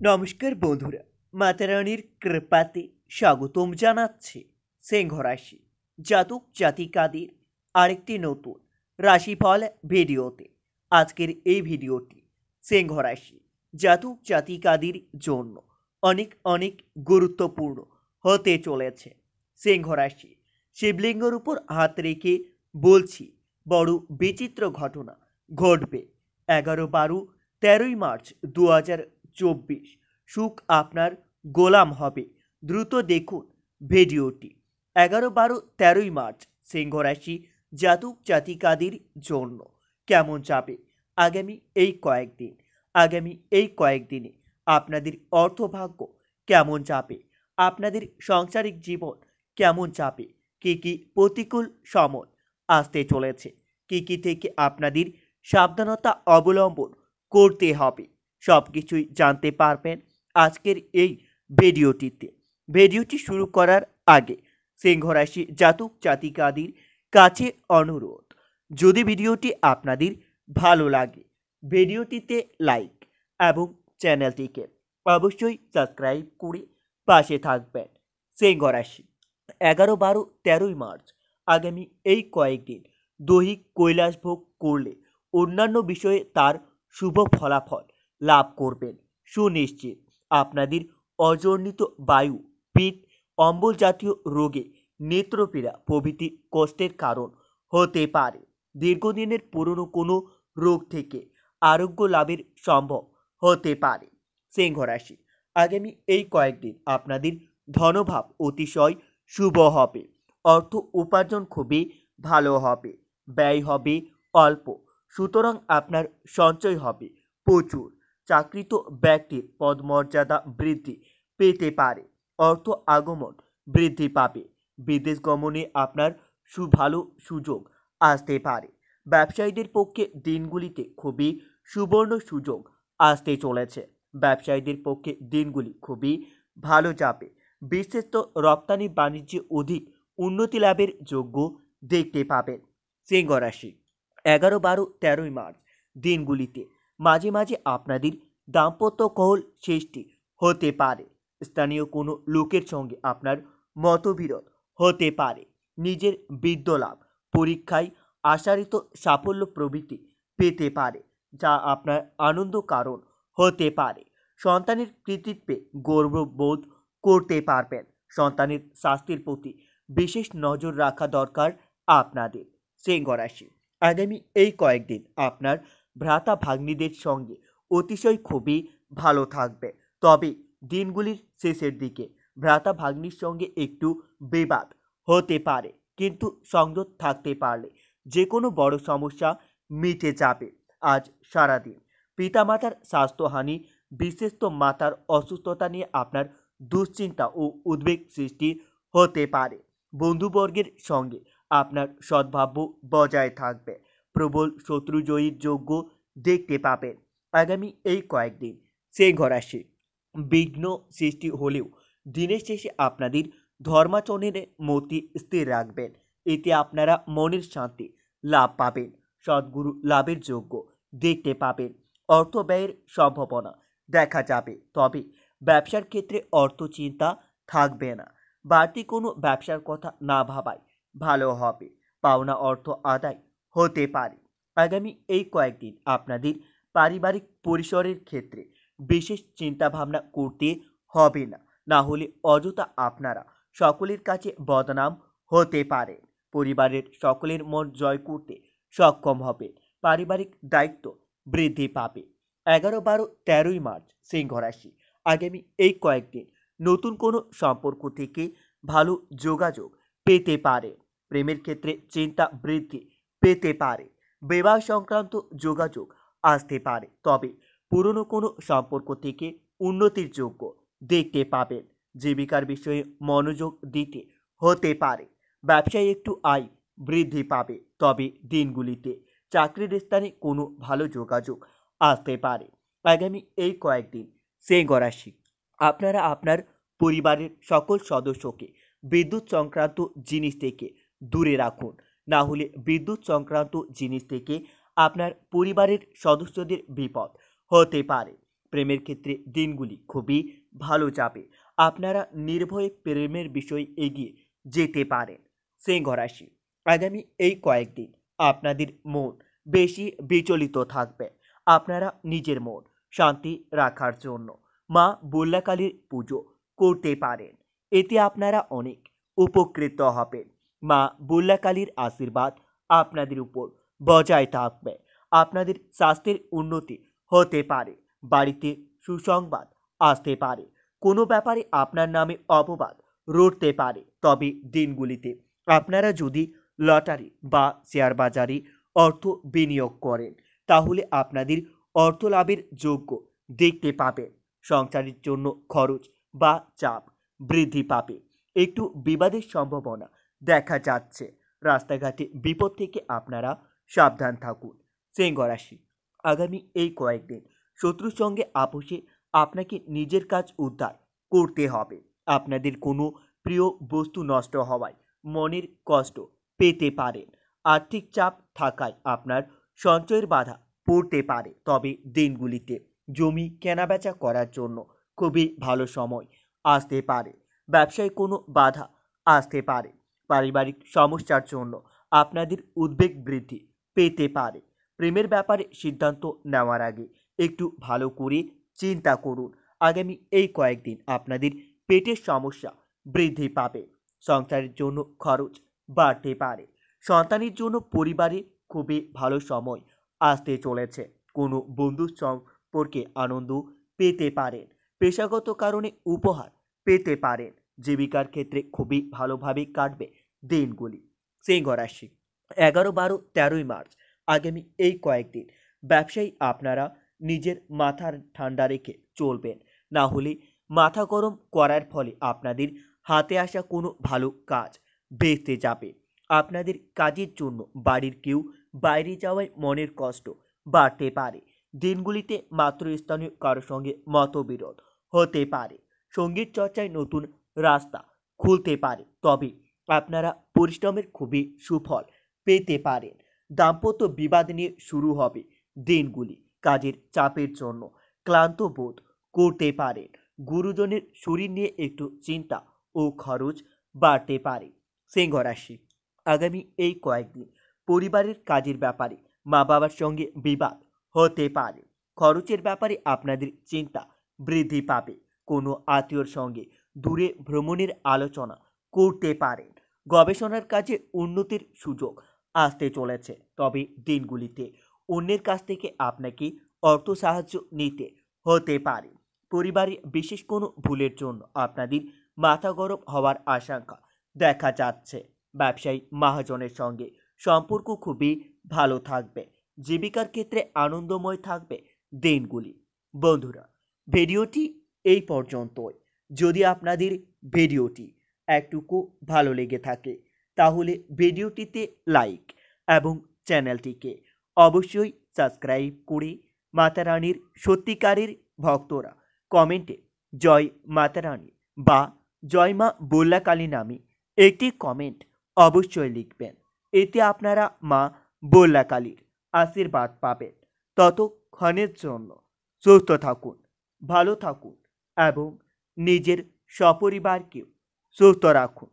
নমস্কার বন্ধুরা, মাতারানির কৃপাতে স্বাগতম জানাচ্ছি সিংহ রাশি জাতক জাতিকাদের আরেকটি নতুন রাশিফল ভিডিওতে। আজকের এই ভিডিওটি সিংহ রাশি জাতক জাতিকাদের জন্য অনেক অনেক গুরুত্বপূর্ণ হতে চলেছে। সিংহ রাশি শিবলিঙ্গের উপর হাত রেখে বলছি, বড় বিচিত্র ঘটনা ঘটবে 11-12-13 মার্চ 2024। সুখ আপনার গোলাম হবে। দ্রুত দেখুন ভিডিওটি। 11-12-13 মার্চ সিংহ রাশি জাতক জাতিকাদের জন্য কেমন যাবে আগামী এই কয়েকদিনে আপনাদের অর্থভাগ্য কেমন যাবে, আপনাদের সাংসারিক জীবন কেমন যাবে, কী কী প্রতিকূল সময় আসতে চলেছে, কী থেকে আপনাদের সাবধানতা অবলম্বন করতে হবে, সব কিছুই জানতে পারবেন আজকের এই ভিডিওটিতে। ভিডিওটি শুরু করার আগে সিংহ রাশি জাতক জাতিকাদের কাছে অনুরোধ, যদি ভিডিওটি আপনাদের ভালো লাগে ভিডিওটিতে লাইক এবং চ্যানেলটিকে অবশ্যই সাবস্ক্রাইব করে পাশে থাকবেন। সিংহ রাশি 11-12-13 মার্চ আগামী এই কয়েকদিন দৈহিক কৈলাসভোগ করলে অন্যান্য বিষয়ে তার শুভ ফলাফল লাভ করবেন সুনিশ্চিত। আপনাদের অজনিত বায়ু, পিত্ত, অম্বল জাতীয় রোগে, নেত্রপীড়া প্রভৃতি কষ্টের কারণ হতে পারে। দীর্ঘদিনের পুরনো কোনো রোগ থেকে আরোগ্য লাভের সম্ভব হতে পারে। সিংহ রাশি আগামী এই কয়েকদিন আপনাদের ধনভাব অতিশয় শুভ হবে। অর্থ উপার্জন খুবই ভালো হবে, ব্যয় হবে অল্প, সুতরাং আপনার সঞ্চয় হবে প্রচুর। চাকরিত ব্যক্তির পদমর্যাদা বৃদ্ধি পেতে পারে, অর্থ আগমন বৃদ্ধি পাবে। বিদেশ গমনে আপনার ভালো সুযোগ আসতে পারে। ব্যবসায়ীদের পক্ষে দিনগুলিতে খুবই সুবর্ণ সুযোগ আসতে চলেছে। ব্যবসায়ীদের পক্ষে দিনগুলি খুবই ভালো যাবে। বিশেষত রপ্তানি বাণিজ্যে অধিক উন্নতি লাভের যোগ্য দেখতে পাবেন। সিংহ রাশি 11-12-13 মার্চ দিনগুলিতে মাঝে মাঝে আপনাদের দাম্পত্য কলহ সৃষ্টি হতে পারে। স্থানীয় কোনো লোকের সঙ্গে আপনার মতবিরোধ হতে পারে। নিজের বিদ্যালাভ, পরীক্ষায় আশারিত সাফল্য প্রভৃতি পেতে পারে, যা আপনার আনন্দ কারণ হতে পারে। সন্তানের কৃতিত্বে গর্ববোধ করতে পারবেন। সন্তানের স্বাস্থ্যের প্রতি বিশেষ নজর রাখা দরকার আপনাদের। সিংহ রাশি আগামী এই কয়েকদিন আপনার ভ্রাতা ভাগ্নীদের সঙ্গে অতিশয় খুবই ভালো থাকবে। তবে দিনগুলির শেষের দিকে ভ্রাতা ভাগ্নির সঙ্গে একটু বিবাদ হতে পারে, কিন্তু সংযত থাকতে পারলে যে কোনো বড় সমস্যা মিটে যাবে। আজ সারাদিন পিতামাতার স্বাস্থ্যহানি, বিশেষত মাতার অসুস্থতা নিয়ে আপনার দুশ্চিন্তা ও উদ্বেগ সৃষ্টি হতে পারে। বন্ধুবর্গের সঙ্গে আপনার সদ্ভাব্য বজায় থাকবে। প্রবল শত্রুজয়ীর যোগ্য দেখতে পাবেন আগামী এই কয়েকদিন। সিংহ রাশি বিঘ্ন সৃষ্টি হলেও দিনের শেষে আপনাদের ধর্মাচরণের মতি স্থির রাখবেন। এতে আপনারা মনের শান্তি লাভ পাবেন। সদ্গুরু লাভের যোগ্য দেখতে পাবেন। অর্থ ব্যয়ের সম্ভাবনা দেখা যাবে, তবে ব্যবসার ক্ষেত্রে অর্থ চিন্তা থাকবে না। বাড়তি কোনো ব্যবসার কথা না ভাবাই ভালো হবে। পাওনা অর্থ আদায় হতে পারে। আগামী এই কয়েকদিন আপনাদের পারিবারিক পরিসরের ক্ষেত্রে বিশেষ চিন্তাভাবনা করতে হবে না, না হলে অযথা আপনারা সকলের কাছে বদনাম হতে পারে। পরিবারের সকলের মন জয় করতে সক্ষম হবে। পারিবারিক দায়িত্ব বৃদ্ধি পাবে। 11-12-13 মার্চ সিংহ রাশি আগামী এই কয়েকদিন নতুন কোনো সম্পর্ক থেকে ভালো যোগাযোগ পেতে পারে। প্রেমের ক্ষেত্রে চিন্তা বৃদ্ধি পেতে পারে। বিবাহ সংক্রান্ত যোগাযোগ আসতে পারে, তবে পুরনো কোনো সম্পর্ক থেকে উন্নতির যোগ্য দেখতে পাবেন। জীবিকার বিষয়ে মনোযোগ দিতে হতে পারে। ব্যবসায় একটু আয় বৃদ্ধি পাবে, তবে দিনগুলিতে চাকরির স্থানে কোনো ভালো যোগাযোগ আসতে পারে। আগামী এই কয়েকদিন সিংহ রাশি আপনারা আপনার পরিবারের সকল সদস্যকে বিদ্যুৎ সংক্রান্ত জিনিস থেকে দূরে রাখুন, না হলে বিদ্যুৎ সংক্রান্ত জিনিস থেকে আপনার পরিবারের সদস্যদের বিপদ হতে পারে। প্রেমের ক্ষেত্রে দিনগুলি খুবই ভালো যাবে। আপনারা নির্ভয়ে প্রেমের বিষয়ে এগিয়ে যেতে পারেন। সিংহ রাশি, আগামী এই কয়েকদিন আপনাদের মন বেশি বিচলিত থাকবে। আপনারা নিজের মন শান্তি রাখার জন্য মা বুল্লাকালীর পুজো করতে পারেন। এতে আপনারা অনেক উপকৃত হবেন। মা বুল্লাকালীর আশীর্বাদ আপনাদের উপর বজায় থাকবে। আপনাদের স্বাস্থ্যের উন্নতি হতে পারে। বাড়িতে সুসংবাদ আসতে পারে। কোনো ব্যাপারে আপনার নামে অপবাদ রটতে পারে। তবে দিনগুলিতে আপনারা যদি লটারি বা শেয়ার বাজারে অর্থ বিনিয়োগ করেন তাহলে আপনাদের অর্থ লাভের যোগ্য দেখতে পাবেন। সংসারের জন্য খরচ বা চাপ বৃদ্ধি পাবে। একটু বিবাদের সম্ভাবনা দেখা যাচ্ছে। রাস্তাঘাটে বিপদ থেকে আপনারা সাবধান থাকুন। সিংহ রাশি, আগামী এই কয়েকদিন শত্রুর সঙ্গে আপোষে আপনাকে নিজের কাজ উদ্ধার করতে হবে। আপনাদের কোনো প্রিয় বস্তু নষ্ট হওয়ায় মনের কষ্ট পেতে পারেন। আর্থিক চাপ থাকায় আপনার সঞ্চয়ের বাধা পড়তে পারে। তবে দিনগুলিতে জমি কেনাবেচা করার জন্য খুবই ভালো সময় আসতে পারে। ব্যবসায় কোনো বাধা আসতে পারে। পারিবারিক সমস্যার জন্য আপনাদের উদ্বেগ বৃদ্ধি পেতে পারে। প্রেমের ব্যাপারে সিদ্ধান্ত নেওয়ার আগে একটু ভালো করে চিন্তা করুন। আগামী এই কয়েকদিন আপনাদের পেটের সমস্যা বৃদ্ধি পাবে। সংসারের জন্য খরচ বাড়তে পারে। সন্তানের জন্য পরিবারে খুবই ভালো সময় আসতে চলেছে। কোনো বন্ধু সম্পর্কে আনন্দ পেতে পারেন। পেশাগত কারণে উপহার পেতে পারেন। জীবিকার ক্ষেত্রে খুবই ভালোভাবে কাটবে দিনগুলি। সিংহ রাশি, 11, 12, 13ই মার্চ আগামী এই কয়েকদিন ব্যবসায়ী আপনারা নিজের মাথার ঠান্ডা রেখে চলবেন। না হলে মাথা গরম করার ফলে আপনাদের হাতে আসা কোনো ভালো কাজ বেঁচতে যাবে। আপনাদের কাজের জন্য বাড়ির কেউ বাইরে যাওয়ায় মনের কষ্ট বাড়তে পারে। দিনগুলিতে মাতৃস্থানীয় কারোর সঙ্গে মতবিরোধ হতে পারে। সঙ্গীত চর্চায় নতুন রাস্তা খুলতে পারে। তবে আপনারা পরিশ্রমের খুবই সুফল পেতে পারেন। দাম্পত্য বিবাদ নিয়ে শুরু হবে দিনগুলি। কাজের চাপের জন্য ক্লান্ত বোধ করতে পারেন। গুরুজনের শরীর নিয়ে একটু চিন্তা ও খরচ বাড়তে পারে। সিংহ রাশি, আগামী এই কয়েকদিন পরিবারের কাজের ব্যাপারে মা বাবার সঙ্গে বিবাদ হতে পারে। খরচের ব্যাপারে আপনাদের চিন্তা বৃদ্ধি পাবে। কোনো আত্মীয়র সঙ্গে দূরে ভ্রমণের আলোচনা করতে পারেন। গবেষণার কাজে উন্নতির সুযোগ আসতে চলেছে। তবে দিনগুলিতে অন্যের কাছ থেকে আপনাকে অর্থ সাহায্য নিতে হতে পারে। পরিবারে বিশেষ কোনো ভুলের জন্য আপনাদের মাথা গরম হওয়ার আশঙ্কা দেখা যাচ্ছে। ব্যবসায়ী মহাজনের সঙ্গে সম্পর্ক খুবই ভালো থাকবে। জীবিকার ক্ষেত্রে আনন্দময় থাকবে দিনগুলি। বন্ধুরা, ভিডিওটি এই পর্যন্তই। যদি আপনাদের ভিডিওটি একটুকু ভালো লেগে থাকে তাহলে ভিডিওটিতে লাইক এবং চ্যানেলটিকে অবশ্যই সাবস্ক্রাইব করে মাতা রানীর সত্যিকারের ভক্তরা কমেন্টে জয় মাতা রানী বা জয় মা বুল্লাকালী নামে একটি কমেন্ট অবশ্যই লিখবেন। এতে আপনারা মা বুল্লাকালীর আশীর্বাদ পাবেন। ততক্ষণের জন্য সুস্থ থাকুন, ভালো থাকুন এবং নিজের সপরিবারকেও সুস্থ রাখুন।